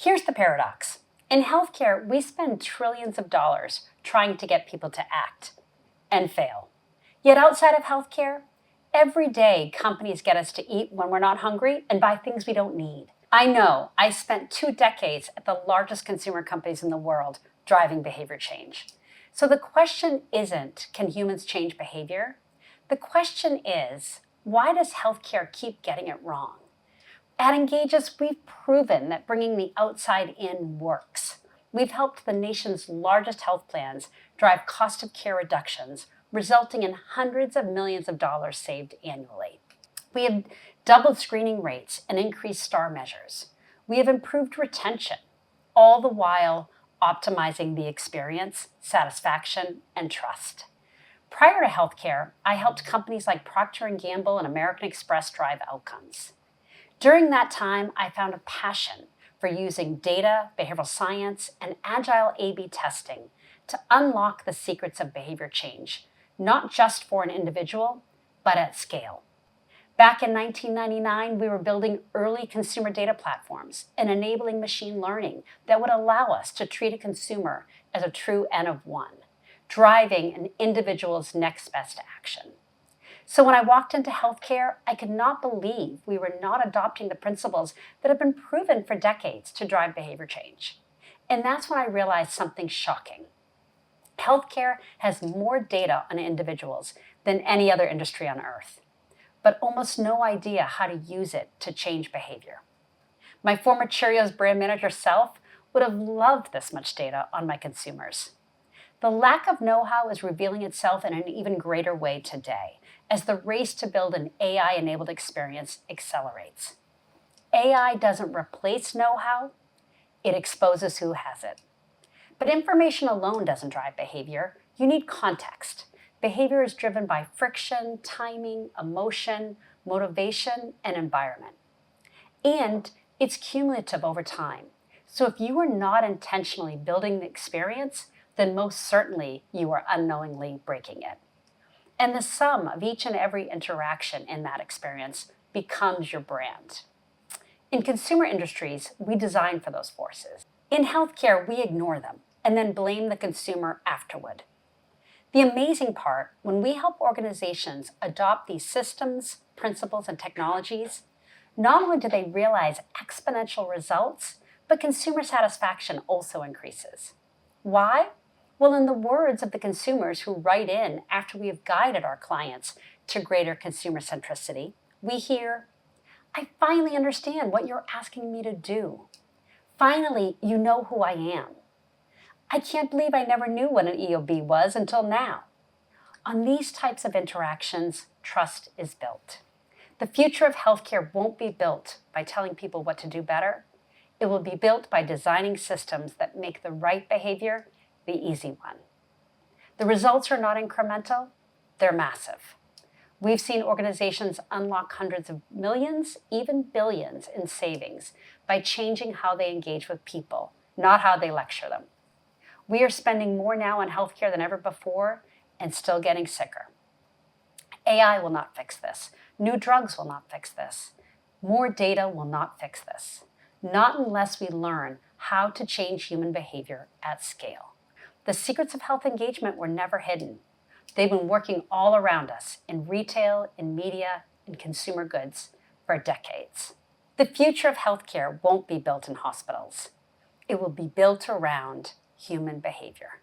Here's the paradox. In healthcare, we spend trillions of dollars trying to get people to act and fail. Yet outside of healthcare, every day companies get us to eat when we're not hungry and buy things we don't need. I know I spent 2 decades at the largest consumer companies in the world driving behavior change. So the question isn't, can humans change behavior? The question is, why does healthcare keep getting it wrong? At Engages, we've proven that bringing the outside in works. We've helped the nation's largest health plans drive cost of care reductions, resulting in hundreds of millions of dollars saved annually. We have doubled screening rates and increased STAR measures. We have improved retention, all the while optimizing the experience, satisfaction, and trust. Prior to healthcare, I helped companies like Procter & Gamble and American Express drive outcomes. During that time, I found a passion for using data, behavioral science, and agile A/B testing to unlock the secrets of behavior change, not just for an individual, but at scale. Back in 1999, we were building early consumer data platforms and enabling machine learning that would allow us to treat a consumer as a true N of one, driving an individual's next best action. So when I walked into healthcare, I could not believe we were not adopting the principles that have been proven for decades to drive behavior change. And that's when I realized something shocking. Healthcare has more data on individuals than any other industry on earth, but almost no idea how to use it to change behavior. My former Cheerios brand manager self would have loved this much data on my consumers. The lack of know-how is revealing itself in an even greater way today, as the race to build an AI-enabled experience accelerates. AI doesn't replace know-how, it exposes who has it. But information alone doesn't drive behavior. You need context. Behavior is driven by friction, timing, emotion, motivation, and environment. And it's cumulative over time. So if you are not intentionally building the experience, then most certainly you are unknowingly breaking it. And the sum of each and every interaction in that experience becomes your brand. In consumer industries, we design for those forces. In healthcare, we ignore them and then blame the consumer afterward. The amazing part, when we help organizations adopt these systems, principles, and technologies, not only do they realize exponential results, but consumer satisfaction also increases. Why? Well, in the words of the consumers who write in after we have guided our clients to greater consumer centricity, we hear, "I finally understand what you're asking me to do. Finally, you know who I am. I can't believe I never knew what an EOB was until now." On these types of interactions, trust is built. The future of healthcare won't be built by telling people what to do better. It will be built by designing systems that make the right behavior the easy one. The results are not incremental, they're massive. We've seen organizations unlock hundreds of millions, even billions in savings by changing how they engage with people, not how they lecture them. We are spending more now on healthcare than ever before and still getting sicker. AI will not fix this. New drugs will not fix this. More data will not fix this. Not unless we learn how to change human behavior at scale. The secrets of health engagement were never hidden. They've been working all around us in retail, in media, in consumer goods for decades. The future of healthcare won't be built in hospitals. It will be built around human behavior.